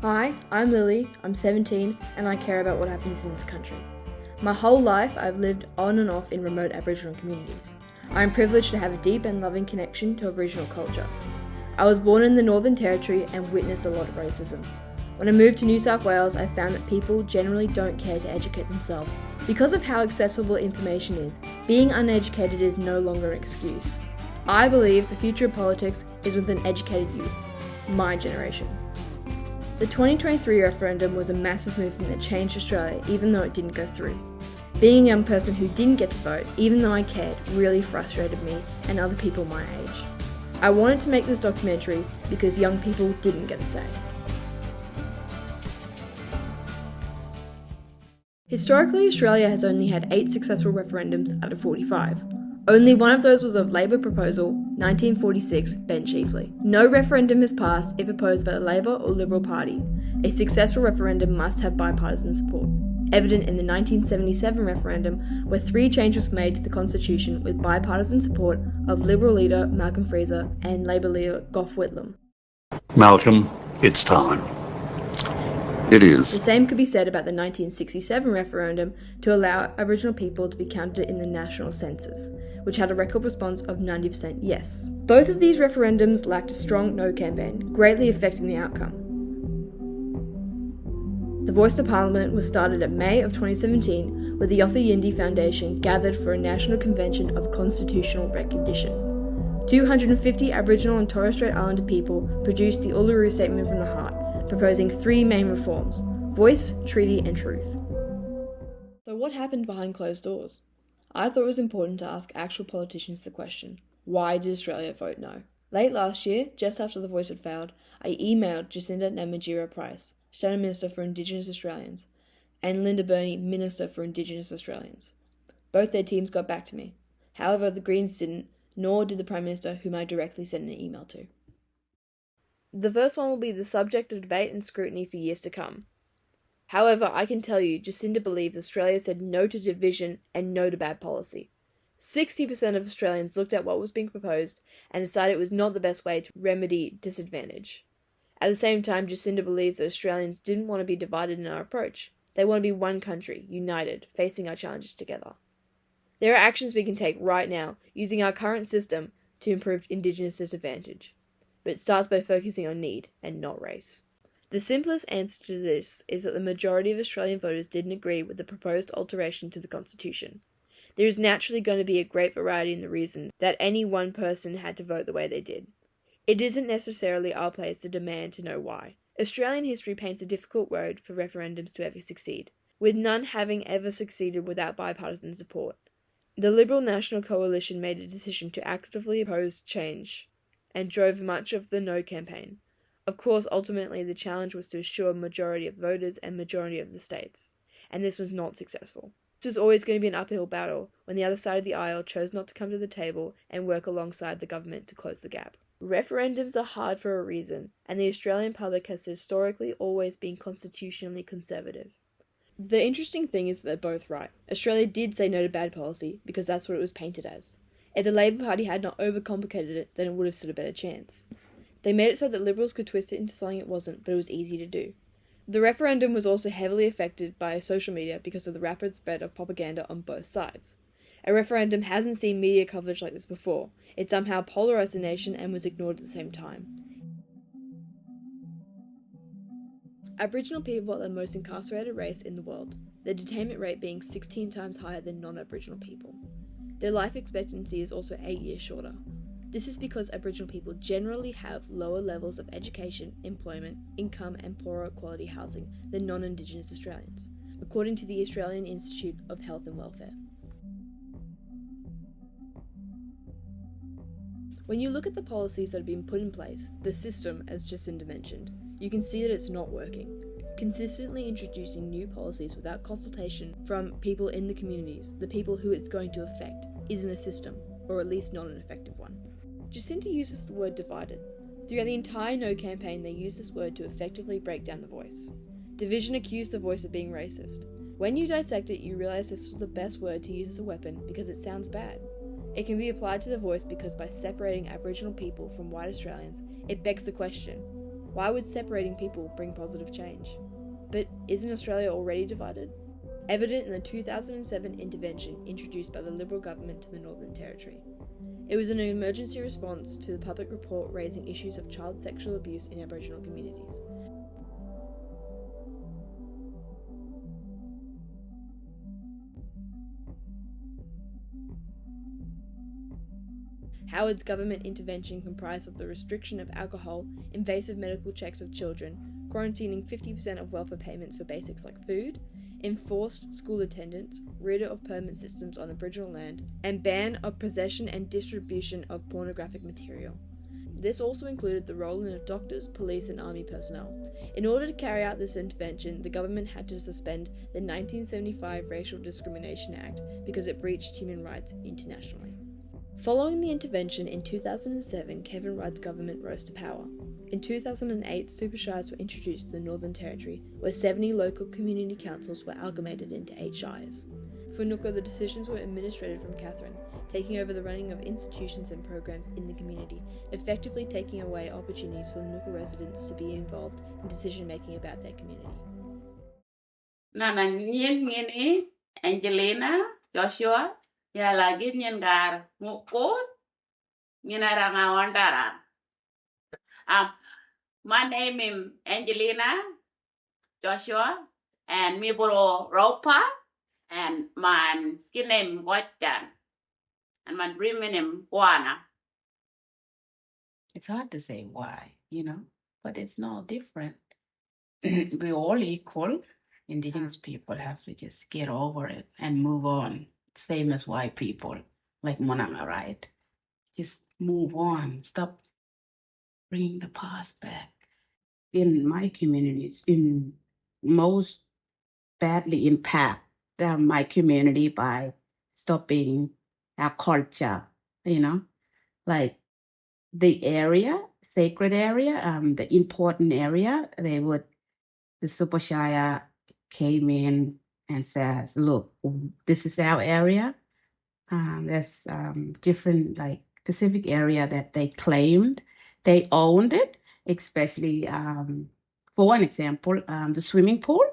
Hi, I'm Lily, I'm 17, and I care about what happens in this country. My whole life I've lived on and off in remote Aboriginal communities. I am privileged to have a deep and loving connection to Aboriginal culture. I was born in the Northern Territory and witnessed a lot of racism. When I moved to New South Wales, I found that people generally don't care to educate themselves. Because of how accessible information is, being uneducated is no longer an excuse. I believe the future of politics is with an educated youth, my generation. The 2023 referendum was a massive movement that changed Australia even though it didn't go through. Being a young person who didn't get to vote, even though I cared, really frustrated me and other people my age. I wanted to make this documentary because young people didn't get a say. Historically, Australia has only had 8 successful referendums out of 45. Only one of those was a Labor proposal, 1946, Ben Chiefeley. No referendum has passed if opposed by the Labor or Liberal Party. A successful referendum must have bipartisan support. Evident in the 1977 referendum, where 3 changes were made to the Constitution with bipartisan support of Liberal leader Malcolm Fraser and Labor leader Gough Whitlam. Malcolm, it's time. It is. The same could be said about the 1967 referendum to allow Aboriginal people to be counted in the national census, which had a record response of 90% yes. Both of these referendums lacked a strong no campaign, greatly affecting the outcome. The Voice to Parliament was started in May of 2017, where the Yothu Yindi Foundation gathered for a national convention of constitutional recognition. 250 Aboriginal and Torres Strait Islander people produced the Uluru Statement from the Heart, proposing 3 main reforms: voice, treaty, and truth. So what happened behind closed doors? I thought it was important to ask actual politicians the question, why did Australia vote no? Late last year, just after the voice had failed, I emailed Jacinda Namatjira-Price, Shadow Minister for Indigenous Australians, and Linda Burney, Minister for Indigenous Australians. Both their teams got back to me. However, the Greens didn't, nor did the Prime Minister, whom I directly sent an email to. The first one will be the subject of debate and scrutiny for years to come. However, I can tell you, Jacinda believes Australia said no to division and no to bad policy. 60% of Australians looked at what was being proposed and decided it was not the best way to remedy disadvantage. At the same time, Jacinda believes that Australians didn't want to be divided in our approach. They want to be one country, united, facing our challenges together. There are actions we can take right now, using our current system to improve Indigenous disadvantage. But it starts by focusing on need and not race. The simplest answer to this is that the majority of Australian voters didn't agree with the proposed alteration to the Constitution. There is naturally going to be a great variety in the reasons that any one person had to vote the way they did. It isn't necessarily our place to demand to know why. Australian history paints a difficult road for referendums to ever succeed, with none having ever succeeded without bipartisan support. The Liberal National Coalition made a decision to actively oppose change, and drove much of the no campaign. Of course, ultimately the challenge was to assure a majority of voters and majority of the states, and this was not successful. This was always going to be an uphill battle when the other side of the aisle chose not to come to the table and work alongside the government to close the gap. Referendums are hard for a reason, and the Australian public has historically always been constitutionally conservative. The interesting thing is that they're both right. Australia did say no to bad policy because that's what it was painted as. If the Labor Party had not overcomplicated it, then it would have stood a better chance. They made it so that Liberals could twist it into something it wasn't, but it was easy to do. The referendum was also heavily affected by social media because of the rapid spread of propaganda on both sides. A referendum hasn't seen media coverage like this before. It somehow polarised the nation and was ignored at the same time. Aboriginal people are the most incarcerated race in the world, the detainment rate being 16 times higher than non-Aboriginal people. Their life expectancy is also 8 years shorter. This is because Aboriginal people generally have lower levels of education, employment, income and poorer quality housing than non-Indigenous Australians, according to the Australian Institute of Health and Welfare. When you look at the policies that have been put in place, the system, as Jacinda mentioned, you can see that it's not working. Consistently introducing new policies without consultation from people in the communities, the people who it's going to affect, isn't a system, or at least not an effective one. Jacinda uses the word divided. Throughout the entire No campaign, they use this word to effectively break down the voice. Division accused the voice of being racist. When you dissect it, you realise this was the best word to use as a weapon because it sounds bad. It can be applied to the voice because by separating Aboriginal people from white Australians, it begs the question, Why would separating people bring positive change? But isn't Australia already divided? Evident in the 2007 intervention introduced by the Liberal government to the Northern Territory. It was an emergency response to the public report raising issues of child sexual abuse in Aboriginal communities. Howard's government intervention comprised of the restriction of alcohol, invasive medical checks of children, quarantining 50% of welfare payments for basics like food, enforced school attendance, rid of permit systems on Aboriginal land, and ban of possession and distribution of pornographic material. This also included the rolling of doctors, police and army personnel. In order to carry out this intervention, the government had to suspend the 1975 Racial Discrimination Act because it breached human rights internationally. Following the intervention in 2007, Kevin Rudd's government rose to power. In 2008, super shires were introduced to the Northern Territory, where 70 local community councils were amalgamated into 8 shires. For Ngukurr, the decisions were administrated from Catherine, taking over the running of institutions and programs in the community, effectively taking away opportunities for Ngukurr residents to be involved in decision-making about their community. Nana ngini Angelina, Joshua, ya lagi nyengar Ngukurr, nyenarangawandara. My name is Angelina, Joshua, and Miburo Ropa, and my skin name Watan, and my dream name Wana. It's hard to say why, but it's no different. We're all equal. Indigenous people have to just get over it and move on. Same as white people, like Monanga, right? Just move on. Stop bringing the past back. In my communities, in most badly impact my community by stopping our culture, like the area, sacred area, the important area, the super shire came in and says, look, this is our area. There's different specific area that they claimed, they owned it, especially for one example, the swimming pool.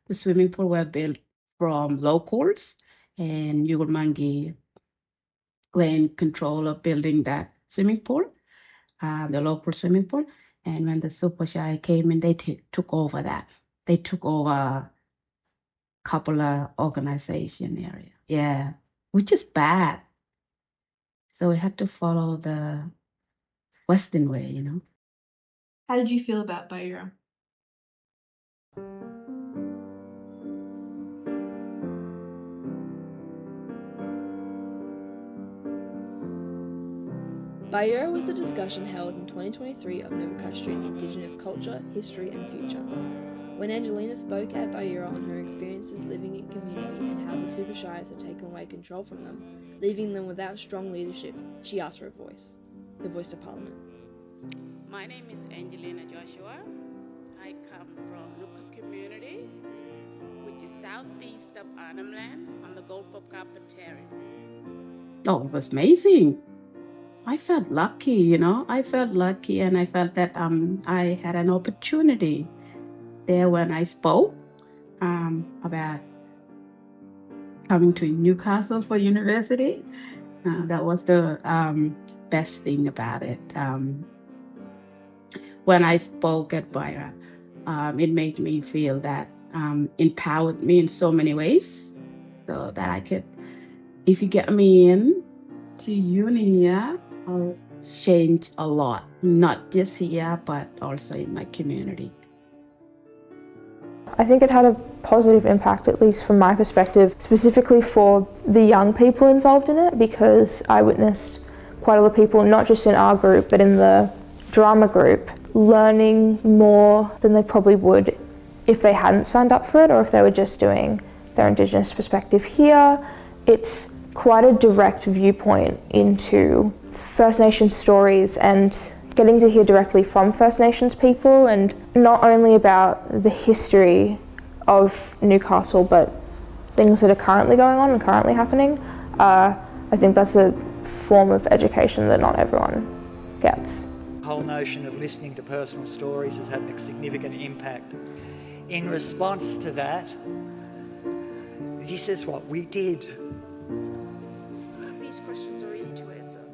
The swimming pool were built from locals, and Yugurmangi were in control of building that swimming pool, the local swimming pool. And when the super shire came in, they took over that. They took over a couple of organization area. Yeah, which is bad. So we had to follow the Western way, How did you feel about Bayura? Bayura was a discussion held in 2023 of Novocastrian Indigenous culture, history and future. When Angelina spoke at Bayura on her experiences living in community and how the super shires had taken away control from them, leaving them without strong leadership, she asked for a voice, the voice of Parliament. My name is Angelina Joshua. I come from Ngukurr community, which is southeast of Arnhem Land on the Gulf of Carpentaria. Oh, it was amazing. I felt lucky, I felt lucky, and I felt that I had an opportunity there when I spoke about coming to Newcastle for university. That was the best thing about it. When I spoke at Bayura, it made me feel that empowered me in so many ways, so that I could, if you get me in to uni here, I'll change a lot, not just here, but also in my community. I think it had a positive impact, at least from my perspective, specifically for the young people involved in it, because I witnessed quite a lot of people, not just in our group, but in the drama group, learning more than they probably would if they hadn't signed up for it, or if they were just doing their Indigenous perspective here. It's quite a direct viewpoint into First Nations stories and getting to hear directly from First Nations people, and not only about the history of Newcastle, but things that are currently going on and currently happening. I think that's a form of education that not everyone gets. whole notion of listening to personal stories has had a significant impact. In response to that, this is what we did. These questions are easy to answer,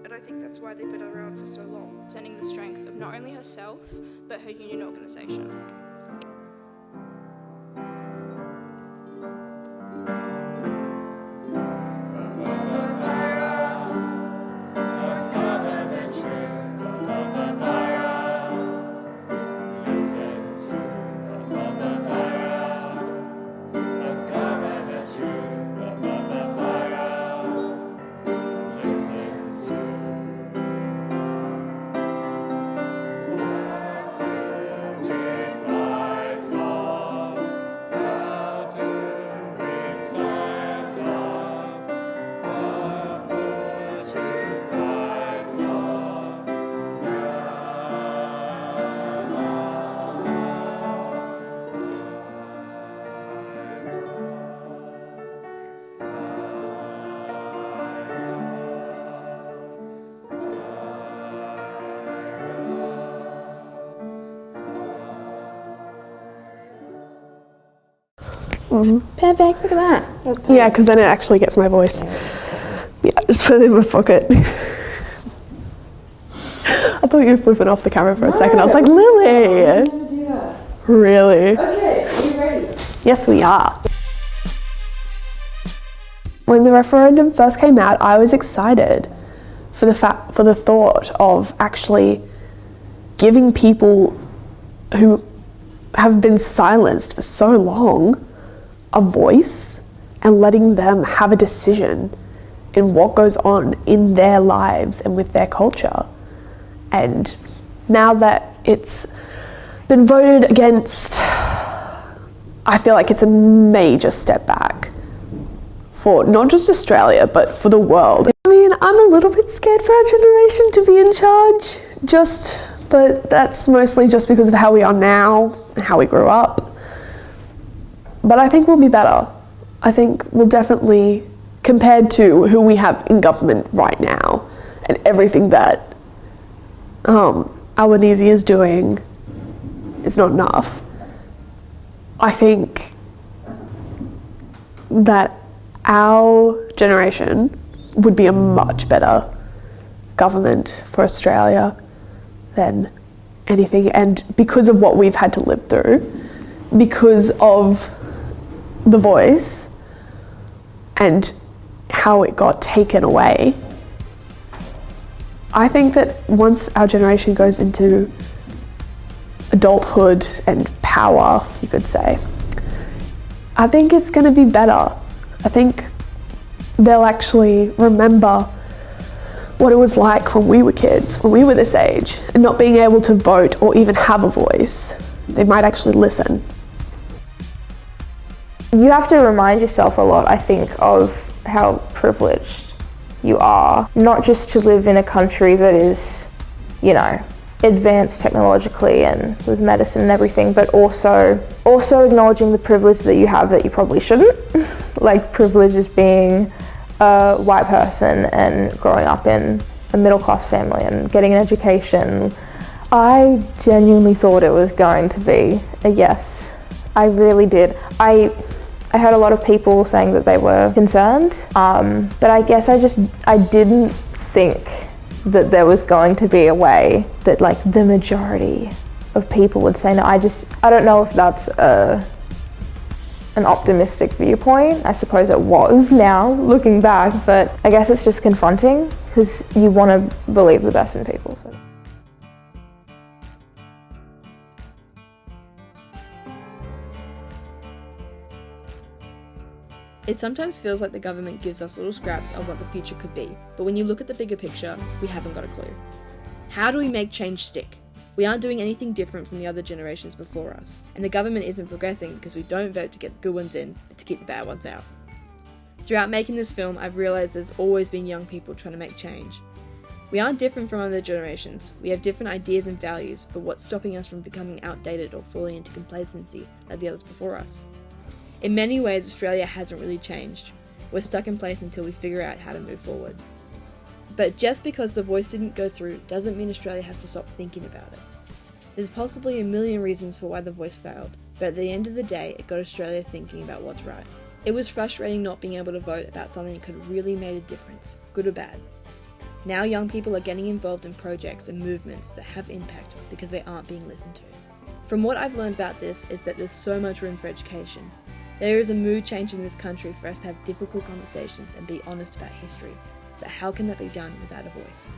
and I think that's why they've been around for so long. Sending the strength of not only herself, but her union organisation. Perfect, look at that. Yeah, because then it actually gets my voice. Yeah, just put it in my pocket. I thought you were flipping off the camera for a second. I was like, Lily! Really? Okay, are you ready? Yes, we are. When the referendum first came out, I was excited for the thought of actually giving people who have been silenced for so long a voice and letting them have a decision in what goes on in their lives and with their culture. And now that it's been voted against, I feel like it's a major step back for not just Australia, but for the world. I mean, I'm a little bit scared for our generation to be in charge, but that's mostly just because of how we are now and how we grew up. But I think we'll be better. I think we'll definitely, compared to who we have in government right now and everything that Albanese is doing is not enough. I think that our generation would be a much better government for Australia than anything, and because of what we've had to live through, because of the voice and how it got taken away, I think that once our generation goes into adulthood and power, you could say, I think it's going to be better. I think they'll actually remember what it was like when we were kids, when we were this age, and not being able to vote or even have a voice. They might actually listen. You have to remind yourself a lot, I think, of how privileged you are. Not just to live in a country that is, advanced technologically and with medicine and everything, but also acknowledging the privilege that you have that you probably shouldn't. Like privilege as being a white person and growing up in a middle-class family and getting an education. I genuinely thought it was going to be a yes. I really did. I heard a lot of people saying that they were concerned, but I guess I didn't think that there was going to be a way that the majority of people would say no. I don't know if that's an optimistic viewpoint. I suppose it was now, looking back, but I guess it's just confronting because you want to believe the best in people. So. It sometimes feels like the government gives us little scraps of what the future could be, but when you look at the bigger picture, we haven't got a clue. How do we make change stick? We aren't doing anything different from the other generations before us, and the government isn't progressing because we don't vote to get the good ones in, but to keep the bad ones out. Throughout making this film, I've realised there's always been young people trying to make change. We aren't different from other generations, we have different ideas and values, but what's stopping us from becoming outdated or falling into complacency like the others before us? In many ways, Australia hasn't really changed. We're stuck in place until we figure out how to move forward. But just because The Voice didn't go through doesn't mean Australia has to stop thinking about it. There's possibly a million reasons for why The Voice failed, but at the end of the day, it got Australia thinking about what's right. It was frustrating not being able to vote about something that could have really made a difference, good or bad. Now young people are getting involved in projects and movements that have impact because they aren't being listened to. From what I've learned about this is that there's so much room for education. There is a mood change in this country for us to have difficult conversations and be honest about history, but how can that be done without a voice?